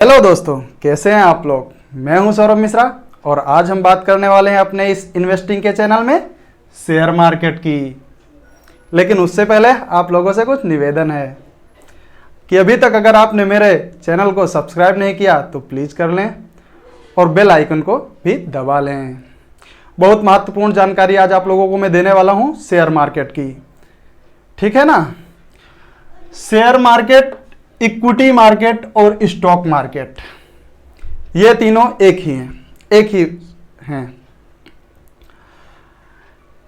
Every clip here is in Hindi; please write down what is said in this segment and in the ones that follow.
हेलो दोस्तों, कैसे हैं आप लोग। मैं हूं सौरभ मिश्रा और आज हम बात करने वाले हैं अपने इस इन्वेस्टिंग के चैनल में शेयर मार्केट की। लेकिन उससे पहले आप लोगों से कुछ निवेदन है कि अभी तक अगर आपने मेरे चैनल को सब्सक्राइब नहीं किया तो प्लीज़ कर लें और बेल आइकन को भी दबा लें। बहुत महत्वपूर्ण जानकारी आज आप लोगों को मैं देने वाला हूं शेयर मार्केट की, ठीक है ना। शेयर मार्केट, इक्विटी मार्केट और स्टॉक मार्केट, ये तीनों एक ही हैं।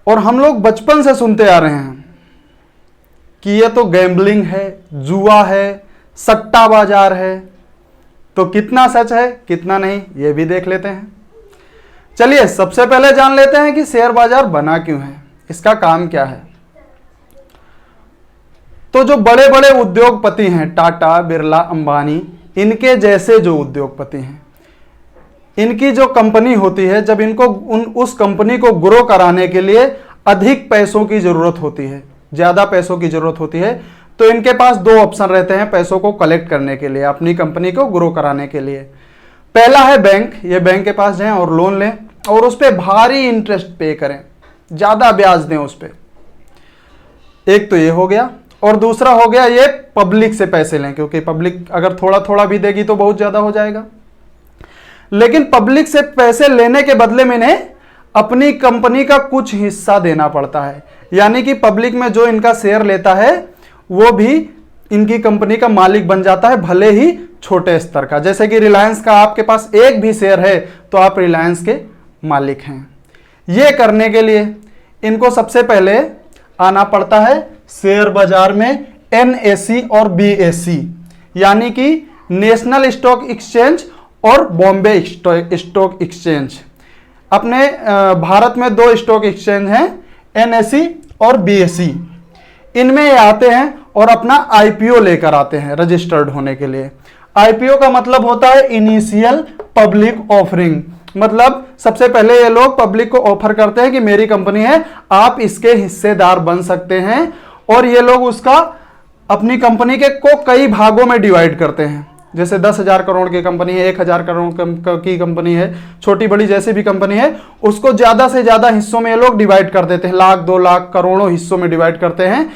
और हम लोग बचपन से सुनते आ रहे हैं कि ये तो गैम्बलिंग है, जुआ है, सट्टा बाजार है। तो कितना सच है कितना नहीं, ये भी देख लेते हैं। चलिए सबसे पहले जान लेते हैं कि शेयर बाजार बना क्यों है, इसका काम क्या है। तो जो बड़े बड़े उद्योगपति हैं, टाटा, बिरला, अंबानी, इनके जैसे जो उद्योगपति हैं, इनकी जो कंपनी होती है, जब इनको उस कंपनी को ग्रो कराने के लिए अधिक पैसों की जरूरत होती है, ज्यादा पैसों की जरूरत होती है, तो इनके पास दो ऑप्शन रहते हैं पैसों को कलेक्ट करने के लिए, अपनी कंपनी को ग्रो कराने के लिए। पहला है बैंक, ये बैंक के पास जाएं और लोन लें और उस पर भारी इंटरेस्ट पे करें, ज्यादा ब्याज दें उस पर। एक तो ये हो गया। और दूसरा हो गया ये पब्लिक से पैसे लें, क्योंकि पब्लिक अगर थोड़ा थोड़ा भी देगी तो बहुत ज्यादा हो जाएगा। लेकिन पब्लिक से पैसे लेने के बदले में इन्हें अपनी कंपनी का कुछ हिस्सा देना पड़ता है, यानी कि पब्लिक में जो इनका शेयर लेता है वो भी इनकी कंपनी का मालिक बन जाता है, भले ही छोटे स्तर का। जैसे कि रिलायंस का आपके पास एक भी शेयर है तो आप रिलायंस के मालिक हैं। ये करने के लिए इनको सबसे पहले आना पड़ता है शेयर बाजार में NSE और BSE, यानी कि नेशनल स्टॉक एक्सचेंज और बॉम्बे स्टॉक एक्सचेंज। अपने भारत में दो स्टॉक एक्सचेंज हैं, NSE और BSE। इनमें ये आते हैं और अपना IPO लेकर आते हैं रजिस्टर्ड होने के लिए। IPO का मतलब होता है इनिशियल पब्लिक ऑफरिंग, मतलब सबसे पहले ये लोग पब्लिक को ऑफर करते हैं कि मेरी कंपनी है, आप इसके हिस्सेदार बन सकते हैं। और ये लोग उसका अपनी कंपनी के को कई भागों में डिवाइड करते हैं। जैसे 10,000 करोड़ की कंपनी है, 1,000 करोड़ की कंपनी है, छोटी बड़ी जैसी भी कंपनी है, उसको ज्यादा से ज्यादा हिस्सों में ये लोग डिवाइड कर देते हैं। लाख 2 लाख करोड़ों हिस्सों में डिवाइड करते हैं।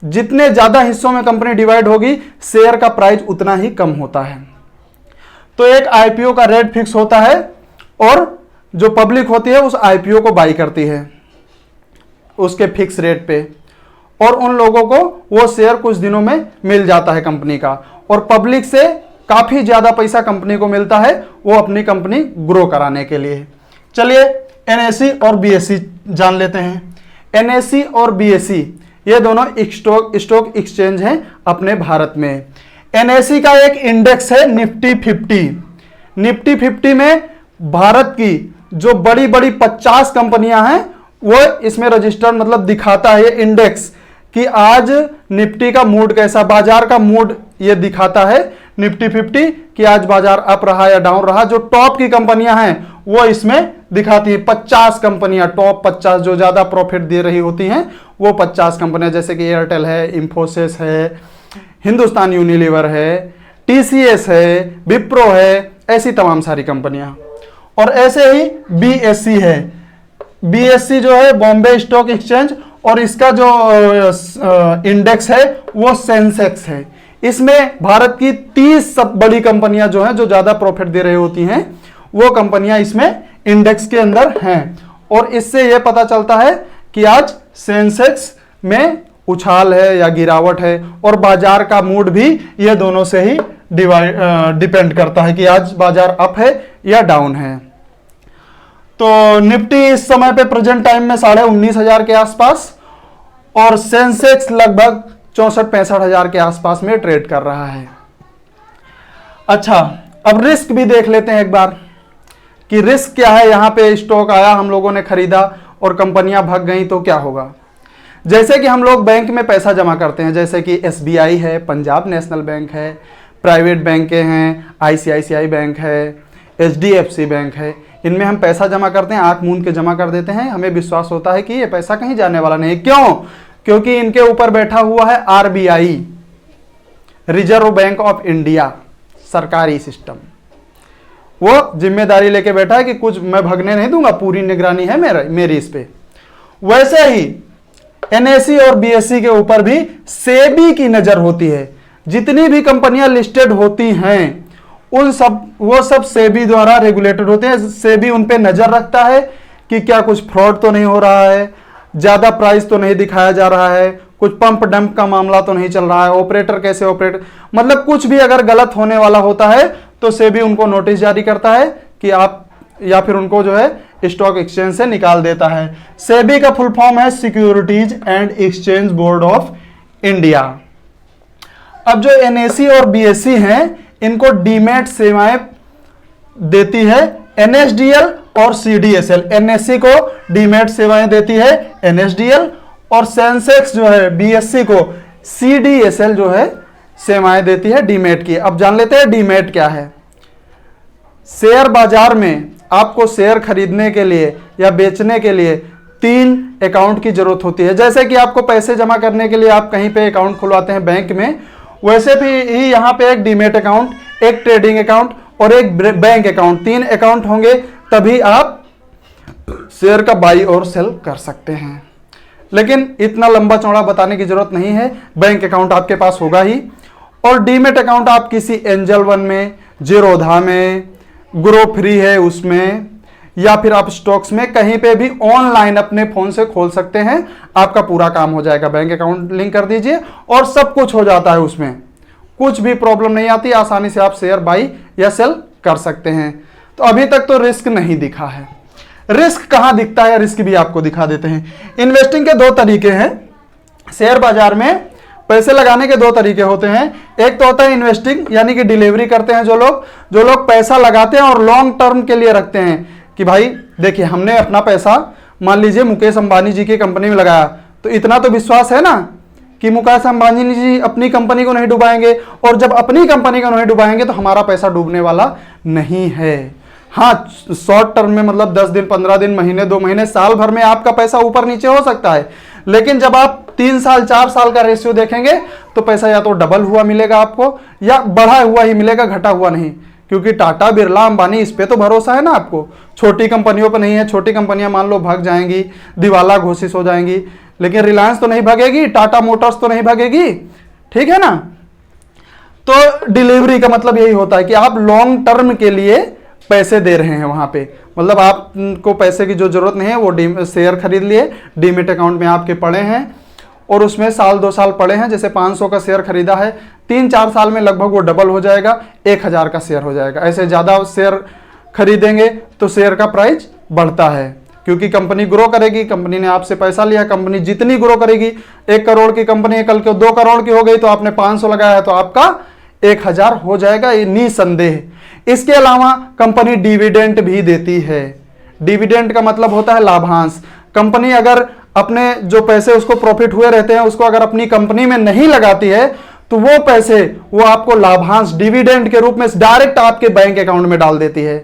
जितने ज्यादा हिस्सों में कंपनी डिवाइड होगी, शेयर का प्राइस उतना ही कम होता है। तो एक IPO का रेट फिक्स होता है और जो पब्लिक होती है उस IPO को बाई करती है उसके फिक्स रेट पे, और उन लोगों को वो शेयर कुछ दिनों में मिल जाता है कंपनी का। और पब्लिक से काफी ज्यादा पैसा कंपनी को मिलता है वो अपनी कंपनी ग्रो कराने के लिए। चलिए NSE और BSE जान लेते हैं। NSE और BSE ये दोनों स्टॉक एक्सचेंज हैं अपने भारत में। NSE का एक इंडेक्स है निफ्टी 50। निफ्टी 50 में भारत की जो बड़ी बड़ी 50 कंपनियां हैं वो इसमें रजिस्टर्ड, मतलब दिखाता है ये इंडेक्स कि आज निफ्टी का मूड कैसा, बाजार का मूड ये दिखाता है निफ्टी 50 कि आज बाजार अप रहा या डाउन रहा। जो टॉप की कंपनियां हैं वो इसमें दिखाती है। 50 कंपनियां, टॉप 50 जो ज्यादा प्रॉफिट दे रही होती हैं वो 50 कंपनियां, जैसे कि एयरटेल है, इंफोसिस है, हिंदुस्तान यूनिलीवर है, TCS है, विप्रो है, ऐसी तमाम सारी कंपनियां। और ऐसे ही BSE है। BSE जो है बॉम्बे स्टॉक एक्सचेंज, और इसका जो इंडेक्स है वो सेंसेक्स है। इसमें भारत की 30 सब बड़ी कंपनियां जो हैं, जो ज्यादा प्रॉफिट दे रही होती हैं, वो कंपनियां इसमें इंडेक्स के अंदर हैं। और इससे यह पता चलता है कि आज सेंसेक्स में उछाल है या गिरावट है, और बाजार का मूड भी ये दोनों से ही डिपेंड करता है कि आज बाजार अप है या डाउन है। तो निफ्टी इस समय पे प्रेजेंट टाइम में 19,500 के आसपास, और सेंसेक्स लगभग 64-65 के आसपास में ट्रेड कर रहा है। अच्छा, अब रिस्क भी देख लेते हैं एक बार कि रिस्क क्या है। यहां पे स्टॉक आया, हम लोगों ने खरीदा और कंपनियां भाग गई तो क्या होगा। जैसे कि हम लोग बैंक में पैसा जमा करते हैं, जैसे कि SBI है, पंजाब नेशनल बैंक है, प्राइवेट बैंक हैं, ICICI बैंक है, HDFC बैंक है, इनमें हम पैसा जमा करते हैं, आंख मूंद के जमा कर देते हैं। हमें विश्वास होता है कि ये पैसा कहीं जाने वाला नहीं। क्यों? क्योंकि इनके ऊपर बैठा हुआ है RBI, reserve bank of India, सरकारी सिस्टम। वो जिम्मेदारी लेके बैठा है कि कुछ मैं भगने नहीं दूंगा, पूरी निगरानी है मेरी इस पे। वैसे ही एनएसई और बीएसई के ऊपर भी सेबी की नजर होती है। जितनी भी कंपनियां लिस्टेड होती हैं वो सब सेबी द्वारा रेगुलेटेड होते हैं। सेबी उन पे नजर रखता है कि क्या कुछ फ्रॉड तो नहीं हो रहा है, ज्यादा प्राइस तो नहीं दिखाया जा रहा है, कुछ पंप डंप का मामला तो नहीं चल रहा है, ऑपरेटर कैसे ऑपरेट, मतलब कुछ भी अगर गलत होने वाला होता है तो सेबी उनको नोटिस जारी करता है कि आप, या फिर उनको जो है स्टॉक एक्सचेंज से निकाल देता है। सेबी का फुल फॉर्म है securities and exchange board of India. अब जो एनएसई और बीएसई हैं इनको डीमैट सेवाएं देती है एनएसडीएल और सीडीएसएल। एनएसई को डीमैट सेवाएं देती है एनएसडीएल, और सेंसेक्स जो है बीएसई को सीडीएसएल जो है सेवाएं देती है डीमैट की। अब जान लेते हैं डीमैट क्या है। शेयर बाजार में आपको शेयर खरीदने के लिए या बेचने के लिए 3 अकाउंट की जरूरत होती है। जैसे कि आपको पैसे जमा करने के लिए आप कहीं पे अकाउंट खुलवाते हैं बैंक में, वैसे भी ही यहाँ पे एक डीमैट अकाउंट, एक ट्रेडिंग अकाउंट और एक बैंक अकाउंट, 3 अकाउंट होंगे तभी आप शेयर का बाई और सेल कर सकते हैं। लेकिन इतना लंबा चौड़ा बताने की जरूरत नहीं है, बैंक अकाउंट आपके पास होगा ही। और डीमैट अकाउंट आप किसी एंजल वन में, जीरोधा में, ग्रो फ्री है उसमें, या फिर आप स्टॉक्स में कहीं पे भी ऑनलाइन अपने फोन से खोल सकते हैं। आपका पूरा काम हो जाएगा। बैंक अकाउंट लिंक कर दीजिए और सब कुछ हो जाता है उसमें, कुछ भी प्रॉब्लम नहीं आती, आसानी से आप शेयर बाई या सेल कर सकते हैं। तो अभी तक तो रिस्क नहीं दिखा है। रिस्क कहां दिखता है, रिस्क भी आपको दिखा देते हैं। इन्वेस्टिंग के 2 तरीके हैं। शेयर बाजार में पैसे लगाने के 2 तरीके होते हैं। एक तो होता है इन्वेस्टिंग, यानी कि डिलीवरी करते हैं जो लोग पैसा लगाते हैं और लॉन्ग टर्म के लिए रखते हैं कि भाई देखिए हमने अपना पैसा मान लीजिए मुकेश अंबानी जी की कंपनी में लगाया, तो इतना तो विश्वास है ना कि मुकेश अंबानी जी अपनी कंपनी को नहीं डुबाएंगे, और जब अपनी कंपनी को नहीं डुबाएंगे तो हमारा पैसा डूबने वाला नहीं है। हाँ, शॉर्ट टर्म में मतलब 10 दिन, 15 दिन, महीने, 2 महीने, साल भर में आपका पैसा ऊपर नीचे हो सकता है, लेकिन जब आप 3 साल 4 साल का रेशियो देखेंगे तो पैसा या तो डबल हुआ मिलेगा आपको या बढ़ा हुआ ही मिलेगा, घटा हुआ नहीं। क्योंकि टाटा, बिरला, अंबानी, इस पे तो भरोसा है ना आपको, छोटी कंपनियों पर नहीं है। छोटी कंपनियां मान लो भाग जाएंगी, दिवाला घोषित हो जाएंगी, लेकिन रिलायंस तो नहीं भागेगी, टाटा मोटर्स तो नहीं भागेगी, ठीक है ना। तो डिलीवरी का मतलब यही होता है कि आप लॉन्ग टर्म के लिए पैसे दे रहे हैं वहां पे, मतलब आपको पैसे की जो जरूरत नहीं है, वो शेयर खरीद लिए, डीमैट अकाउंट में आपके पड़े हैं और उसमें साल 2 साल पड़े हैं। जैसे 500 का शेयर खरीदा है, 3-4 साल में लगभग वो डबल हो जाएगा, 1000 का शेयर हो जाएगा। ऐसे ज्यादा शेयर खरीदेंगे तो शेयर का प्राइस बढ़ता है, क्योंकि कंपनी ग्रो करेगी। कंपनी ने आपसे पैसा लिया, कंपनी जितनी ग्रो करेगी, 1 करोड़ की कंपनी है, कल को 2 करोड़ की हो गई तो आपने 500 लगाया है तो आपका 1000 हो जाएगा, ये निसंदेह। इसके अलावा कंपनी डिविडेंड भी देती है। डिविडेंड का मतलब होता है लाभांश। कंपनी अगर अपने जो पैसे उसको प्रॉफिट हुए रहते हैं उसको अगर अपनी कंपनी में नहीं लगाती है तो वो पैसे वो आपको लाभांश डिविडेंड के रूप में डायरेक्ट आपके बैंक अकाउंट में डाल देती है।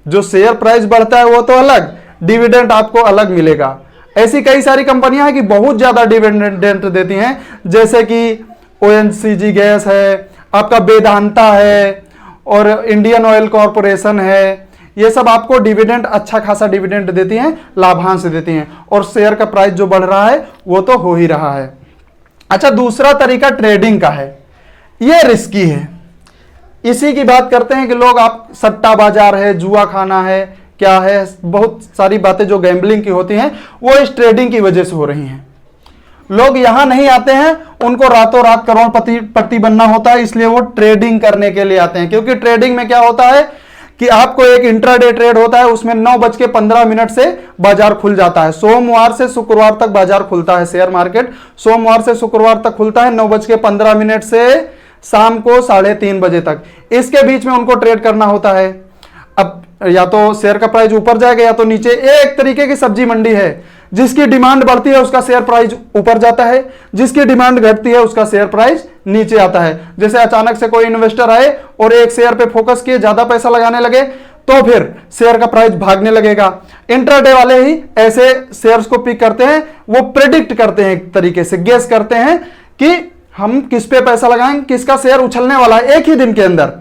जो शेयर प्राइस बढ़ता है वो तो अलग, डिविडेंड आपको अलग मिलेगा। ऐसी कई सारी कंपनियां हैं कि बहुत ज्यादा डिविडेंड देती हैं, जैसे कि ओएनजीसी गैस है, आपका वेदांता है और इंडियन ऑयल कॉर्पोरेशन है। ये सब आपको डिविडेंड, अच्छा खासा डिविडेंड देती हैं, लाभांश देती हैं, और शेयर का प्राइस जो बढ़ रहा है वो तो हो ही रहा है। अच्छा, दूसरा तरीका ट्रेडिंग का है, ये रिस्की है। इसी की बात करते हैं कि लोग, आप सट्टा बाजार है, जुआ खाना है, क्या है, बहुत सारी बातें जो गैम्बलिंग की होती हैं वो इस ट्रेडिंग की वजह से हो रही हैं। लोग यहां नहीं आते हैं, उनको रातों रात करोड़पति बनना होता है, इसलिए वो ट्रेडिंग करने के लिए आते हैं। क्योंकि ट्रेडिंग में क्या होता है कि आपको एक इंट्राडे ट्रेड होता है, उसमें 9:15 से बाजार खुल जाता है। सोमवार से शुक्रवार तक बाजार खुलता है, शेयर मार्केट सोमवार से शुक्रवार तक खुलता है, 9:15 से शाम को 3:30 बजे तक। इसके बीच में उनको ट्रेड करना होता है। अब या तो शेयर का प्राइस ऊपर जाएगा या तो नीचे। एक तरीके की सब्जी मंडी है, जिसकी डिमांड बढ़ती है उसका शेयर प्राइस ऊपर जाता है, जिसकी डिमांड घटती है उसका शेयर प्राइस नीचे आता है। जैसे अचानक से कोई इन्वेस्टर आए और एक शेयर पे फोकस किए, ज्यादा पैसा लगाने लगे, तो फिर शेयर का प्राइस भागने लगेगा। इंट्राडे वाले ही ऐसे शेयर्स को पिक करते हैं, वो प्रेडिक्ट करते हैं, एक तरीके से गेस करते हैं कि हम किस पे पैसा लगाएं, किसका शेयर उछलने वाला है एक ही दिन के अंदर।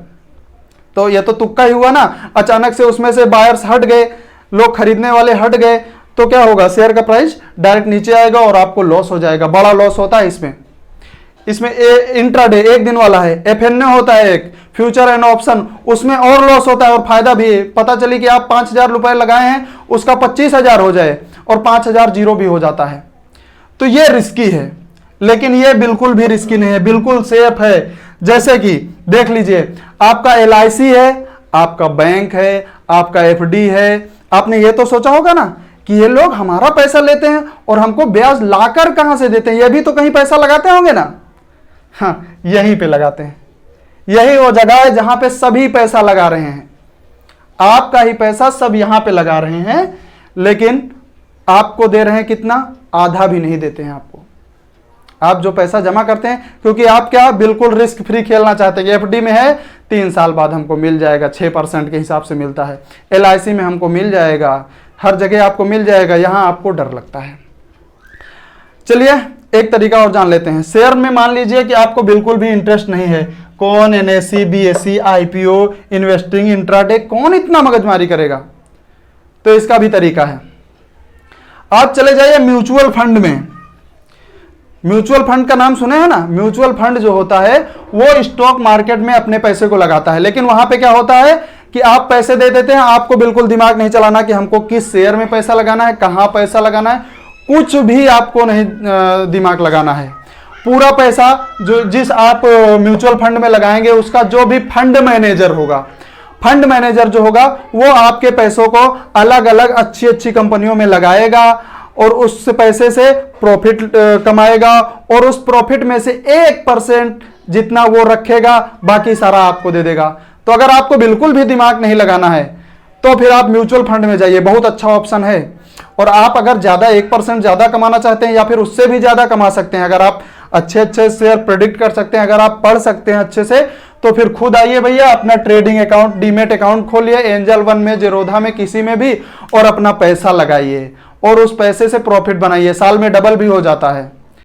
तो ये तो तुक्का ही हुआ ना, अचानक से उसमें से बायर्स हट गए, लोग खरीदने वाले हट गए, तो क्या होगा, शेयर का प्राइस डायरेक्ट नीचे आएगा और आपको लॉस हो जाएगा। बड़ा लॉस होता है इसमें इंट्राडे एक दिन वाला है, एफएनओ होता है एक, फ्यूचर एंड ऑप्शन, उसमें और लॉस होता है और फायदा भी है। पता चली कि आप 5,000 रुपए लगाए हैं, उसका 25,000 हो जाए और 5,000 जीरो भी हो जाता है, तो ये रिस्की है। लेकिन ये बिल्कुल भी रिस्की नहीं है, बिल्कुल सेफ है। जैसे कि देख लीजिए, आपका LIC है, आपका बैंक है, आपका FD है। आपने ये तो सोचा होगा ना कि ये लोग हमारा पैसा लेते हैं और हमको ब्याज लाकर कहां से देते हैं, ये भी तो कहीं पैसा लगाते होंगे ना। हाँ, यहीं पे लगाते हैं। यही वो जगह है जहां पे सभी पैसा लगा रहे हैं, आपका ही पैसा सब यहां पे लगा रहे हैं, लेकिन आपको दे रहे हैं कितना, आधा भी नहीं देते हैं आपको। आप जो पैसा जमा करते हैं, क्योंकि आप क्या बिल्कुल रिस्क फ्री खेलना चाहते हैं। FD में है 3 साल बाद हमको मिल जाएगा, 6% के हिसाब से मिलता है। LIC में हमको मिल जाएगा, हर जगह आपको मिल जाएगा, यहां आपको डर लगता है। चलिए एक तरीका और जान लेते हैं। शेयर में मान लीजिए कि आपको बिल्कुल भी इंटरेस्ट नहीं है, कौन NSE, BSE, IPO, investing, intraday, कौन इतना मगजमारी करेगा, तो इसका भी तरीका है। आप चले जाइए म्यूचुअल फंड में। म्यूचुअल फंड का नाम सुने हैं ना। म्यूचुअल फंड जो होता है वो स्टॉक मार्केट में अपने पैसे को लगाता है, लेकिन वहां पे क्या होता है कि आप पैसे दे देते हैं, आपको बिल्कुल दिमाग नहीं चलाना कि हमको किस शेयर में पैसा लगाना है, कहां पैसा लगाना है, कुछ भी आपको नहीं दिमाग लगाना है। पूरा पैसा जो जिस आप म्यूचुअल फंड में लगाएंगे, उसका जो भी फंड मैनेजर होगा, फंड मैनेजर जो होगा वो आपके पैसों को अलग अलग अच्छी अच्छी कंपनियों में लगाएगा और उस पैसे से प्रॉफिट कमाएगा और उस प्रॉफिट में से 1% जितना वो रखेगा, बाकी सारा आपको दे देगा। तो अगर आपको बिल्कुल भी दिमाग नहीं लगाना है तो फिर आप म्यूचुअल फंड में जाइए, बहुत अच्छा ऑप्शन है। और आप अगर ज्यादा 1% ज्यादा कमाना चाहते हैं या फिर उससे भी ज्यादा कमा सकते हैं, अगर आप अच्छे अच्छे शेयर प्रेडिक्ट कर सकते हैं, अगर आप पढ़ सकते हैं अच्छे से, तो फिर खुद आइए भैया, अपना ट्रेडिंग अकाउंट, डीमेट अकाउंट खोलिए, एंजल वन में, जेरोधा में, किसी में भी, और अपना पैसा लगाइए और उस पैसे से प्रॉफिट बनाइए। साल में डबल भी हो जाता है।